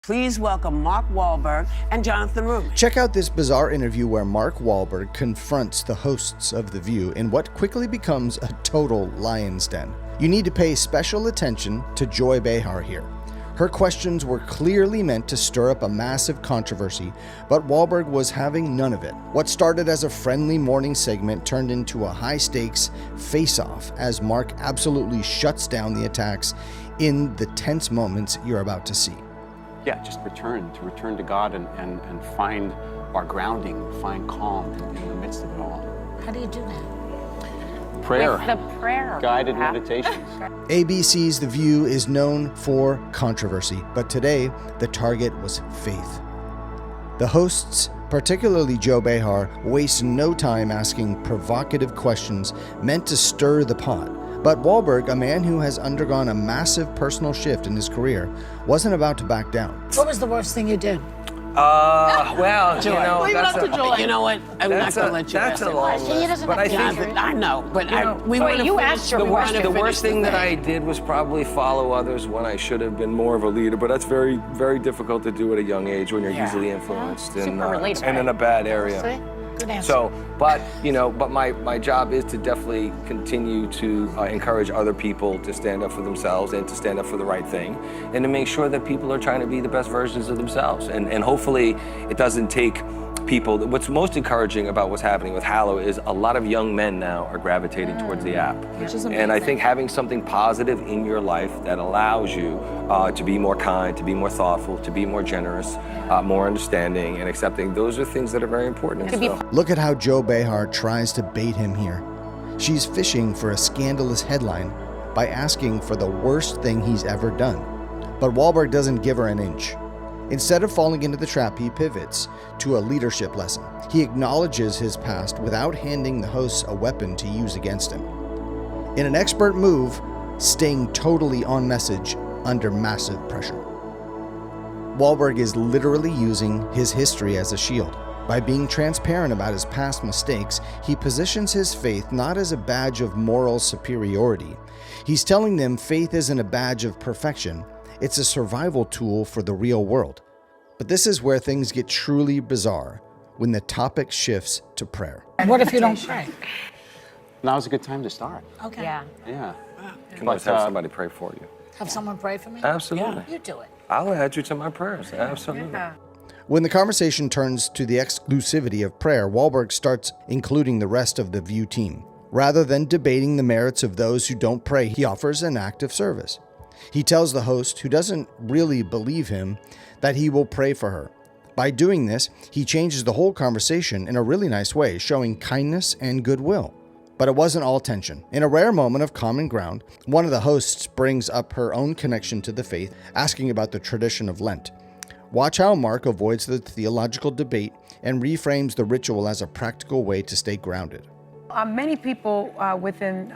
Please welcome Mark Wahlberg and Jonathan Roumie. Check out this bizarre interview where Mark Wahlberg confronts the hosts of The View in what quickly becomes a total lion's den. You need to pay special attention to Joy Behar here. Her questions were clearly meant to stir up a massive controversy, but Wahlberg was having none of it. What started as a friendly morning segment turned into a high-stakes face-off as Mark absolutely shuts down the attacks in the tense moments you're about to see. Yeah, just return to God and find our grounding, find calm in the midst of it all. How do you do that? Prayer. With the prayer. Guided meditations. ABC's The View is known for controversy, but today the target was faith. The hosts, particularly Joy Behar, waste no time asking provocative questions meant to stir the pot. But Wahlberg, a man who has undergone a massive personal shift in his career, wasn't about to back down. What was the worst thing you did? Well, Joy. you know, Leave it that's up to Joy. You know what? I'm not going to let you that's ask a long He doesn't but I have to think answer. I know, but you want to you finish asked your we wanna the finish worst thing that I thing. did was probably follow others when I should have been more of a leader, but that's very, very difficult to do at a young age when you're easily influenced Super and relatable. in a bad area. See? Good answer. So, but my job is to definitely continue to encourage other people to stand up for themselves and to stand up for the right thing, and to make sure that people are trying to be the best versions of themselves. And hopefully it doesn't take people. What's most encouraging about what's happening with Hallow is a lot of young men now are gravitating towards the app. Which is And I amazing. think having something positive in your life that allows you to be more kind, to be more thoughtful, to be more generous, more understanding and accepting, those are things that are very important. To be So- Look at how Joy Behar tries to bait him here. She's fishing for a scandalous headline by asking for the worst thing he's ever done. But Wahlberg doesn't give her an inch. Instead of falling into the trap, he pivots to a leadership lesson. He acknowledges his past without handing the hosts a weapon to use against him. In an expert move, staying totally on message under massive pressure. Wahlberg is literally using his history as a shield. By being transparent about his past mistakes, he positions his faith not as a badge of moral superiority. He's telling them faith isn't a badge of perfection, it's a survival tool for the real world. But this is where things get truly bizarre, when the topic shifts to prayer. What if you don't pray? Now's a good time to start. Okay. Yeah. Yeah. You can always have somebody pray for you. Have someone pray for me? Absolutely. You do it. I'll add you to my prayers. Absolutely. When the conversation turns to the exclusivity of prayer, Wahlberg starts including the rest of the View team. Rather than debating the merits of those who don't pray, he offers an act of service. He tells the host, who doesn't really believe him, that he will pray for her. By doing this, he changes the whole conversation in a really nice way, showing kindness and goodwill. But it wasn't all tension. In a rare moment of common ground, one of the hosts brings up her own connection to the faith, asking about the tradition of Lent. Watch how Mark avoids the theological debate and reframes the ritual as a practical way to stay grounded. Many people within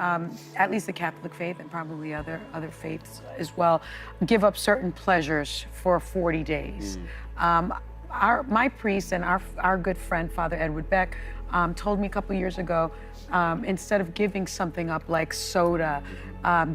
at least the Catholic faith and probably other faiths as well give up certain pleasures for 40 days. My priest and our good friend, Father Edward Beck, told me a couple years ago, instead of giving something up like soda,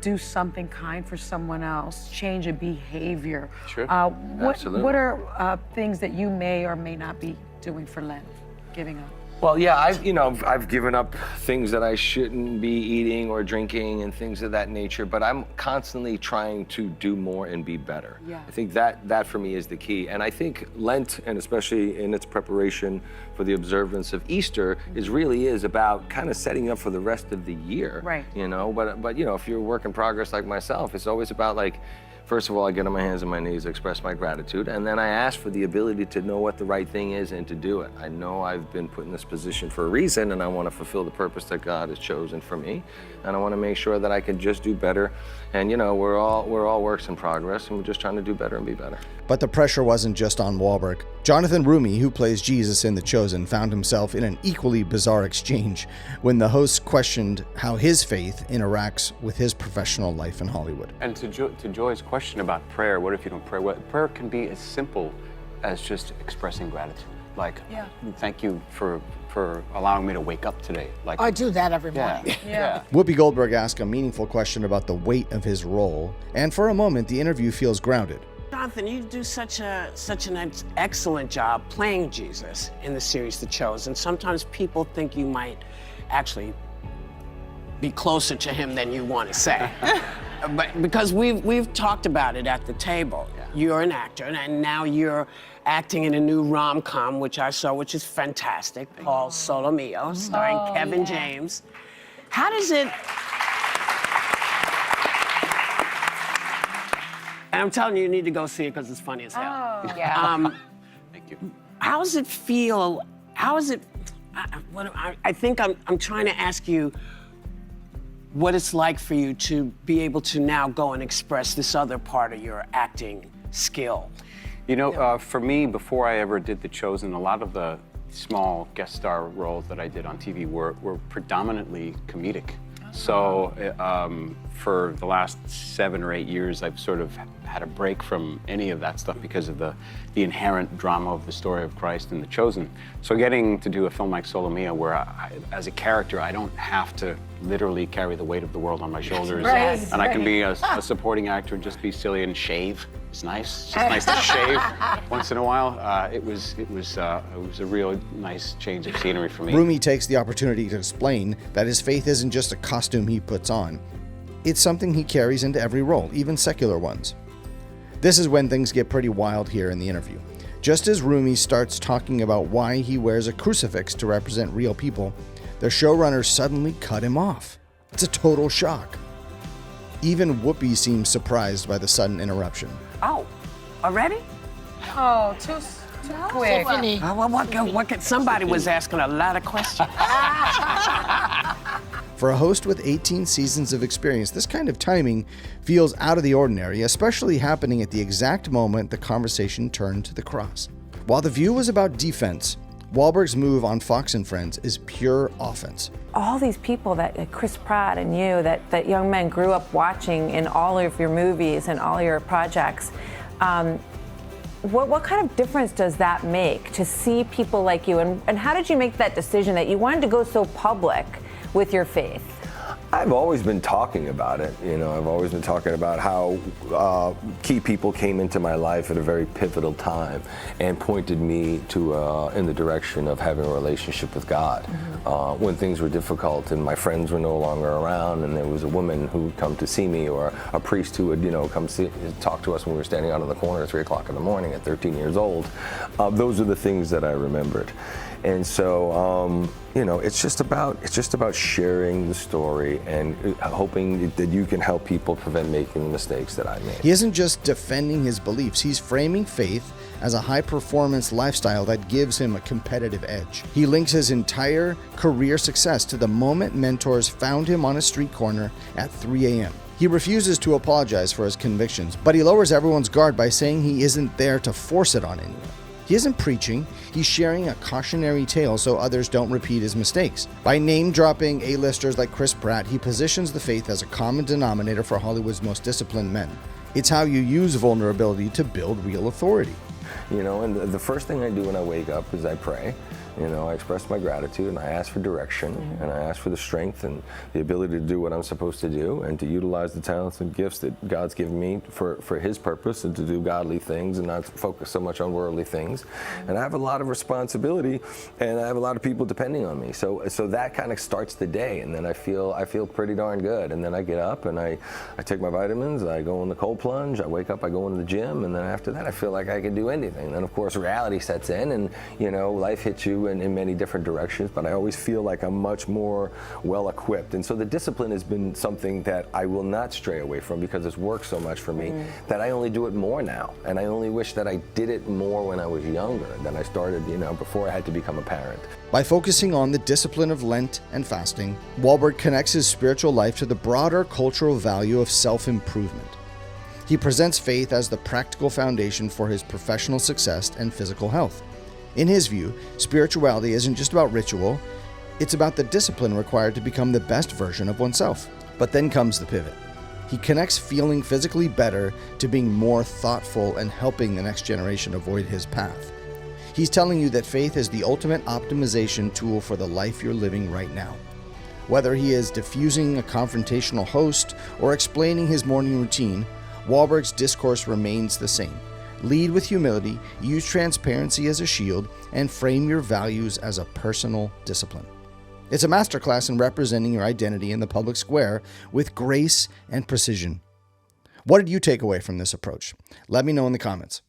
do something kind for someone else, change a behavior. Sure. Absolutely. What are things that you may or may not be doing for Lent, giving up? Well, yeah, I've given up things that I shouldn't be eating or drinking and things of that nature, but I'm constantly trying to do more and be better. Yeah. I think that for me is the key. And I think Lent, and especially in its preparation for the observance of Easter, really is about kind of setting up for the rest of the year. Right. But if you're a work in progress like myself, it's always about first of all, I get on my hands and my knees, express my gratitude, and then I ask for the ability to know what the right thing is and to do it. I know I've been put in this position for a reason, and I want to fulfill the purpose that God has chosen for me, and I want to make sure that I can just do better. And we're all works in progress, and we're just trying to do better and be better. But the pressure wasn't just on Wahlberg. Jonathan Roumie, who plays Jesus in The Chosen, found himself in an equally bizarre exchange when the host questioned how his faith interacts with his professional life in Hollywood. And to Joy's question about prayer, what if you don't pray? Well, prayer can be as simple as just expressing gratitude. Thank you for allowing me to wake up today. I do that every morning. Yeah. Whoopi Goldberg asked a meaningful question about the weight of his role, and for a moment the interview feels grounded. Jonathan, you do such an excellent job playing Jesus in the series The Chosen. Sometimes people think you might actually be closer to him than you want to say. But because we've talked about it at the table. Yeah. You're an actor, and now you're acting in a new rom-com, which I saw, which is fantastic, called Solo Mio, starring Kevin James. How does it... And I'm telling you, you need to go see it because it's funny as hell. Oh, yeah. Thank you. How does it feel? How is it? I think I'm trying to ask you what it's like for you to be able to now go and express this other part of your acting skill. You know, for me, before I ever did The Chosen, a lot of the small guest star roles that I did on TV were predominantly comedic. So for the last 7 or 8 years, I've sort of had a break from any of that stuff because of the inherent drama of the story of Christ and The Chosen. So getting to do a film like Solo Mio, where as a character, I don't have to literally carry the weight of the world on my shoulders. Right, and I can be a supporting actor and just be silly and shave. It's nice. It's just nice to shave once in a while. It was a real nice change of scenery for me. Roumie takes the opportunity to explain that his faith isn't just a costume he puts on. It's something he carries into every role, even secular ones. This is when things get pretty wild here in the interview. Just as Roumie starts talking about why he wears a crucifix to represent real people, the showrunners suddenly cut him off. It's a total shock. Even Whoopi seems surprised by the sudden interruption. Oh, already? Oh, too quick. Tiffany. Somebody was asking a lot of questions. For a host with 18 seasons of experience, this kind of timing feels out of the ordinary, especially happening at the exact moment the conversation turned to the cross. While The View was about defense, Wahlberg's move on Fox and Friends is pure offense. All these people that Chris Pratt and you, that young men grew up watching in all of your movies and all your projects, what kind of difference does that make to see people like you? And how did you make that decision that you wanted to go so public with your faith? I've always been talking about it. You know, I've always been talking about how key people came into my life at a very pivotal time and pointed me to in the direction of having a relationship with God. Mm-hmm. When things were difficult and my friends were no longer around, and there was a woman who would come to see me, or a priest who would, come talk to us when we were standing out on the corner at 3 o'clock in the morning at 13 years old. Those are the things that I remembered. And so, it's just about sharing the story and hoping that you can help people prevent making the mistakes that I made. He isn't just defending his beliefs, he's framing faith as a high-performance lifestyle that gives him a competitive edge. He links his entire career success to the moment mentors found him on a street corner at 3 a.m. He refuses to apologize for his convictions, but he lowers everyone's guard by saying he isn't there to force it on anyone. He isn't preaching, he's sharing a cautionary tale so others don't repeat his mistakes. By name-dropping A-listers like Chris Pratt, he positions the faith as a common denominator for Hollywood's most disciplined men. It's how you use vulnerability to build real authority. And the first thing I do when I wake up is I pray. I express my gratitude and I ask for direction, and I ask for the strength and the ability to do what I'm supposed to do and to utilize the talents and gifts that God's given me for His purpose and to do godly things and not focus so much on worldly things. And I have a lot of responsibility and I have a lot of people depending on me. So that kind of starts the day, and then I feel pretty darn good. And then I get up and I take my vitamins, I go in the cold plunge, I wake up, I go into the gym, and then after that I feel like I can do anything. And then of course reality sets in, and life hits you in many different directions, but I always feel like I'm much more well equipped. And so the discipline has been something that I will not stray away from because it's worked so much for me that I only do it more now. And I only wish that I did it more when I was younger than I started, before I had to become a parent. By focusing on the discipline of Lent and fasting, Wahlberg connects his spiritual life to the broader cultural value of self-improvement. He presents faith as the practical foundation for his professional success and physical health. In his view, spirituality isn't just about ritual, it's about the discipline required to become the best version of oneself. But then comes the pivot. He connects feeling physically better to being more thoughtful and helping the next generation avoid his path. He's telling you that faith is the ultimate optimization tool for the life you're living right now. Whether he is diffusing a confrontational host or explaining his morning routine, Wahlberg's discourse remains the same. Lead with humility, use transparency as a shield, and frame your values as a personal discipline. It's a masterclass in representing your identity in the public square with grace and precision. What did you take away from this approach? Let me know in the comments.